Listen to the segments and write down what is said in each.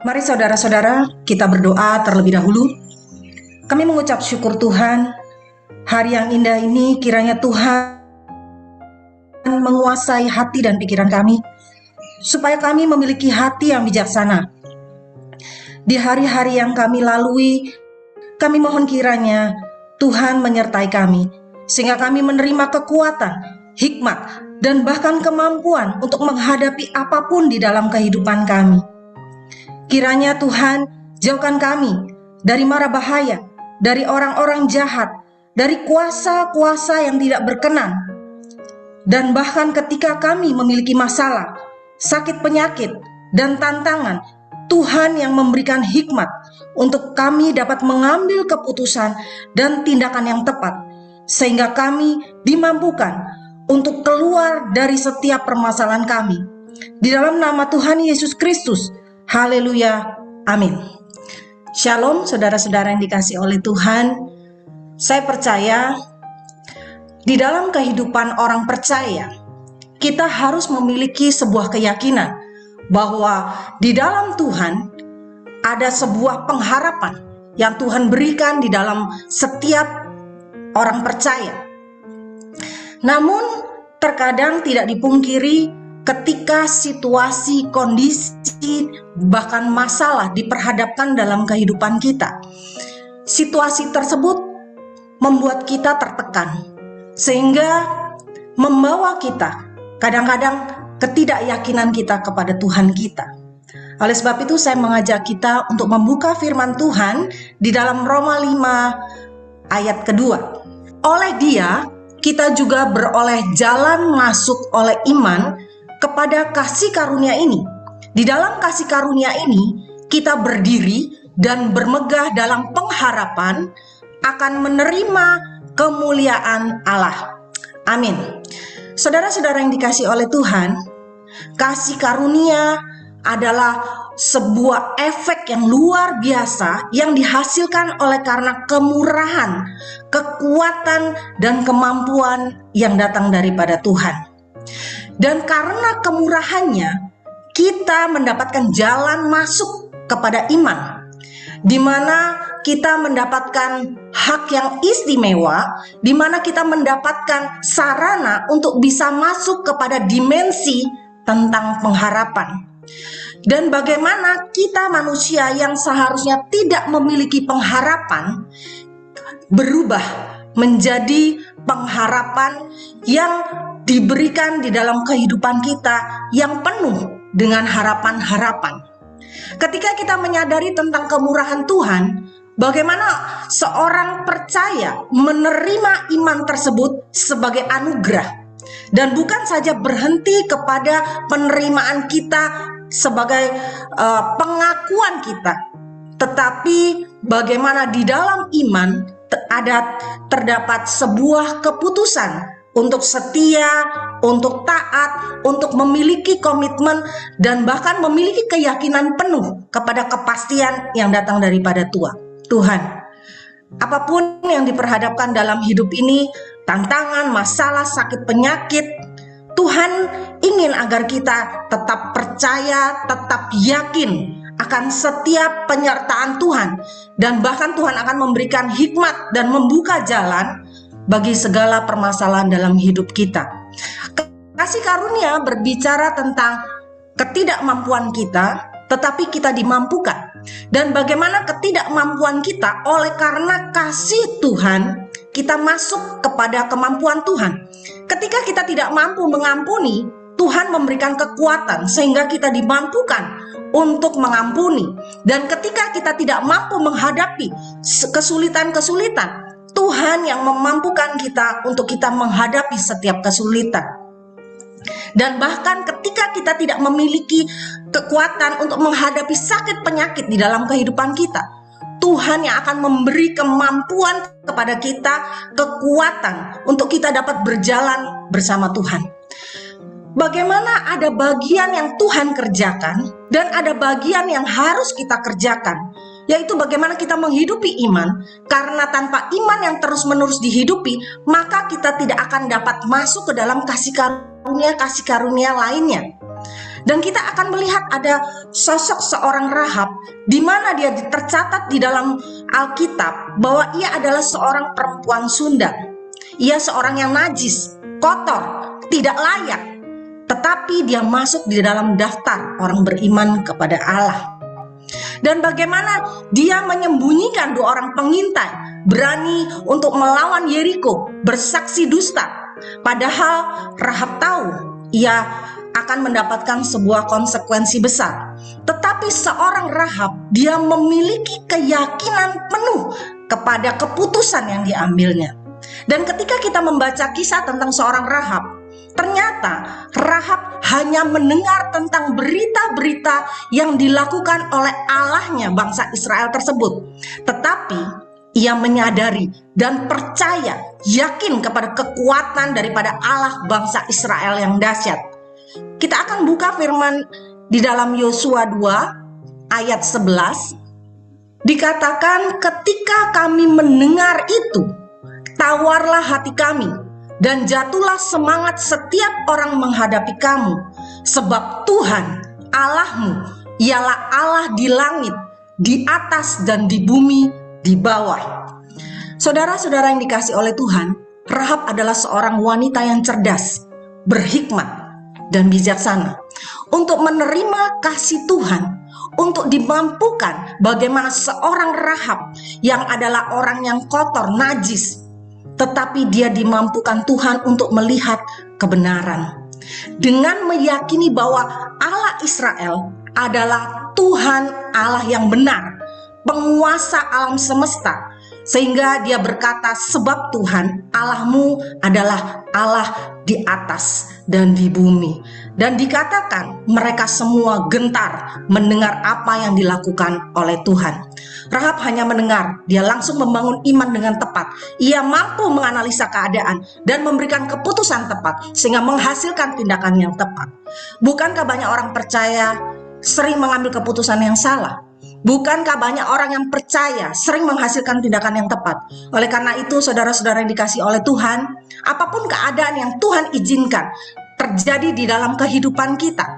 Mari saudara-saudara, kita berdoa terlebih dahulu. Kami mengucap syukur Tuhan, hari yang indah ini kiranya Tuhan menguasai hati dan pikiran kami, supaya kami memiliki hati yang bijaksana. Di hari-hari yang kami lalui, kami mohon kiranya Tuhan menyertai kami, sehingga kami menerima kekuatan, hikmat, dan bahkan kemampuan untuk menghadapi apapun di dalam kehidupan kami. Kiranya Tuhan jauhkan kami dari mara bahaya, dari orang-orang jahat, dari kuasa-kuasa yang tidak berkenan. Dan bahkan ketika kami memiliki masalah, sakit penyakit, dan tantangan, Tuhan yang memberikan hikmat untuk kami dapat mengambil keputusan dan tindakan yang tepat, sehingga kami dimampukan untuk keluar dari setiap permasalahan kami. Di dalam nama Tuhan Yesus Kristus, haleluya, amin. Shalom saudara-saudara yang dikasihi oleh Tuhan. Saya percaya di dalam kehidupan orang percaya, kita harus memiliki sebuah keyakinan bahwa di dalam Tuhan ada sebuah pengharapan yang Tuhan berikan di dalam setiap orang percaya. Namun terkadang tidak dipungkiri ketika situasi, kondisi, bahkan masalah diperhadapkan dalam kehidupan kita, situasi tersebut membuat kita tertekan, sehingga membawa kita kadang-kadang ketidakyakinan kita kepada Tuhan kita. Oleh sebab itu saya mengajak kita untuk membuka firman Tuhan di dalam Roma 5 ayat kedua. Oleh Dia, kita juga beroleh jalan masuk oleh iman kepada kasih karunia ini. Di dalam kasih karunia ini, kita berdiri dan bermegah dalam pengharapan akan menerima kemuliaan Allah. Amin. Saudara-saudara yang dikasihi oleh Tuhan, kasih karunia adalah sebuah efek yang luar biasa yang dihasilkan oleh karena kemurahan, kekuatan, dan kemampuan yang datang daripada Tuhan. Dan karena kemurahannya, kita mendapatkan jalan masuk kepada iman, di mana kita mendapatkan hak yang istimewa, di mana kita mendapatkan sarana untuk bisa masuk kepada dimensi tentang pengharapan. Dan bagaimana kita manusia yang seharusnya tidak memiliki pengharapan berubah menjadi pengharapan yang diberikan di dalam kehidupan kita yang penuh dengan harapan-harapan. Ketika kita menyadari tentang kemurahan Tuhan, bagaimana seorang percaya menerima iman tersebut sebagai anugerah, dan bukan saja berhenti kepada penerimaan kita sebagai pengakuan kita, tetapi bagaimana di dalam iman terdapat sebuah keputusan untuk setia, untuk taat, untuk memiliki komitmen, dan bahkan memiliki keyakinan penuh kepada kepastian yang datang daripada Tuhan. Apapun yang diperhadapkan dalam hidup ini, tantangan, masalah, sakit, penyakit, Tuhan ingin agar kita tetap percaya, tetap yakin akan setiap penyertaan Tuhan, dan bahkan Tuhan akan memberikan hikmat dan membuka jalan bagi segala permasalahan dalam hidup kita. Kasih karunia berbicara tentang ketidakmampuan kita, tetapi kita dimampukan. Dan bagaimana ketidakmampuan kita oleh karena kasih Tuhan, kita masuk kepada kemampuan Tuhan. Ketika kita tidak mampu mengampuni, Tuhan memberikan kekuatan sehingga kita dimampukan untuk mengampuni. Dan ketika kita tidak mampu menghadapi kesulitan-kesulitan, Tuhan yang memampukan kita untuk kita menghadapi setiap kesulitan. Dan bahkan ketika kita tidak memiliki kekuatan untuk menghadapi sakit penyakit di dalam kehidupan kita, Tuhan yang akan memberi kemampuan kepada kita, kekuatan untuk kita dapat berjalan bersama Tuhan. Bagaimana ada bagian yang Tuhan kerjakan dan ada bagian yang harus kita kerjakan, yaitu bagaimana kita menghidupi iman. Karena tanpa iman yang terus-menerus dihidupi, maka kita tidak akan dapat masuk ke dalam kasih karunia lainnya. Dan kita akan melihat ada sosok seorang Rahab di mana dia tercatat di dalam Alkitab bahwa ia adalah seorang perempuan Sunda. Ia seorang yang najis, kotor, tidak layak. Tetapi dia masuk di dalam daftar orang beriman kepada Allah. Dan bagaimana dia menyembunyikan 2 orang pengintai, berani untuk melawan Yeriko, bersaksi dusta. Padahal Rahab tahu ia akan mendapatkan sebuah konsekuensi besar. Tetapi seorang Rahab, dia memiliki keyakinan penuh kepada keputusan yang diambilnya. Dan ketika kita membaca kisah tentang seorang Rahab, ternyata Rahab hanya mendengar tentang berita-berita yang dilakukan oleh Allahnya bangsa Israel tersebut. Tetapi ia menyadari dan percaya, yakin kepada kekuatan daripada Allah bangsa Israel yang dahsyat. Kita akan buka firman di dalam Yosua 2 ayat 11. Dikatakan, ketika kami mendengar itu, tawarlah hati kami, dan jatuhlah semangat setiap orang menghadapi kamu. Sebab Tuhan Allahmu ialah Allah di langit, di atas dan di bumi, di bawah. Saudara-saudara yang dikasih oleh Tuhan, Rahab adalah seorang wanita yang cerdas, berhikmat, dan bijaksana untuk menerima kasih Tuhan, untuk dimampukan bagaimana seorang Rahab yang adalah orang yang kotor, najis, tetapi dia dimampukan Tuhan untuk melihat kebenaran dengan meyakini bahwa Allah Israel adalah Tuhan Allah yang benar, penguasa alam semesta. Sehingga dia berkata, sebab Tuhan Allahmu adalah Allah di atas dan di bumi. Dan dikatakan mereka semua gentar mendengar apa yang dilakukan oleh Tuhan. Rahab hanya mendengar, dia langsung membangun iman dengan tepat. Ia mampu menganalisa keadaan dan memberikan keputusan tepat sehingga menghasilkan tindakan yang tepat. Bukankah banyak orang percaya sering mengambil keputusan yang salah? Bukankah banyak orang yang percaya sering menghasilkan tindakan yang tepat? Oleh karena itu, saudara-saudara yang dikasih oleh Tuhan, apapun keadaan yang Tuhan izinkan terjadi di dalam kehidupan kita,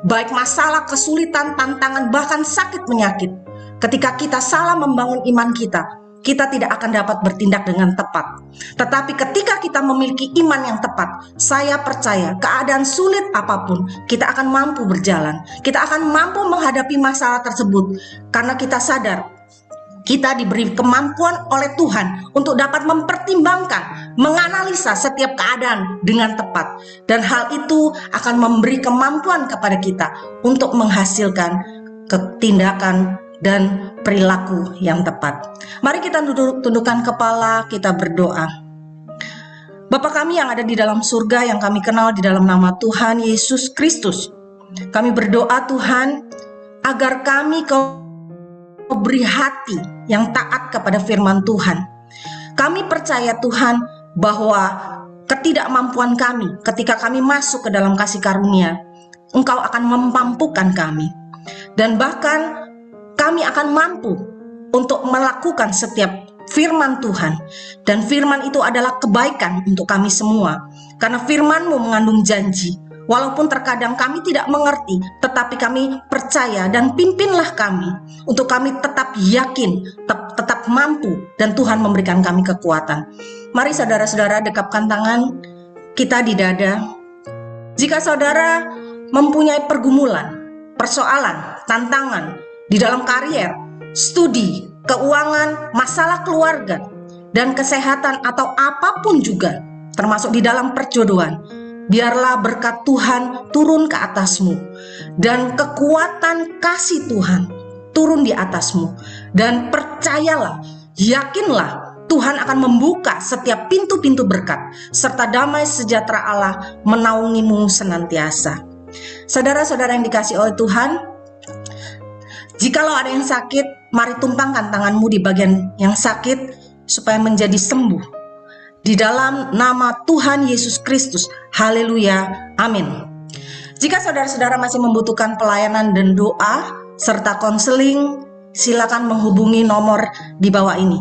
baik masalah, kesulitan, tantangan, bahkan sakit penyakit, ketika kita salah membangun iman kita tidak akan dapat bertindak dengan tepat. Tetapi ketika kita memiliki iman yang tepat, saya percaya keadaan sulit apapun, kita akan mampu berjalan. Kita akan mampu menghadapi masalah tersebut karena kita sadar kita diberi kemampuan oleh Tuhan untuk dapat mempertimbangkan, menganalisa setiap keadaan dengan tepat. Dan hal itu akan memberi kemampuan kepada kita untuk menghasilkan tindakan dan perilaku yang tepat. Mari kita tundukkan kepala, kita berdoa. Bapa kami yang ada di dalam surga, yang kami kenal di dalam nama Tuhan Yesus Kristus, kami berdoa Tuhan, agar kami Kau beri hati yang taat kepada firman Tuhan. Kami percaya Tuhan bahwa ketidakmampuan kami ketika kami masuk ke dalam kasih karunia, Engkau akan memampukan kami. Dan bahkan kami akan mampu untuk melakukan setiap firman Tuhan. Dan firman itu adalah kebaikan untuk kami semua. Karena firman-Mu mengandung janji. Walaupun terkadang kami tidak mengerti, tetapi kami percaya dan pimpinlah kami. Untuk kami tetap yakin, tetap mampu, dan Tuhan memberikan kami kekuatan. Mari saudara-saudara dekapkan tangan kita di dada. Jika saudara mempunyai pergumulan, persoalan, tantangan, di dalam karier, studi, keuangan, masalah keluarga, dan kesehatan atau apapun juga, termasuk di dalam perjodohan, biarlah berkat Tuhan turun ke atasmu, dan kekuatan kasih Tuhan turun di atasmu, dan percayalah, yakinlah, Tuhan akan membuka setiap pintu-pintu berkat, serta damai sejahtera Allah menaungimu senantiasa. Saudara-saudara yang dikasih oleh Tuhan, jikalau ada yang sakit, mari tumpangkan tanganmu di bagian yang sakit supaya menjadi sembuh. Di dalam nama Tuhan Yesus Kristus. Haleluya. Amin. Jika saudara-saudara masih membutuhkan pelayanan dan doa serta konseling, silakan menghubungi nomor di bawah ini.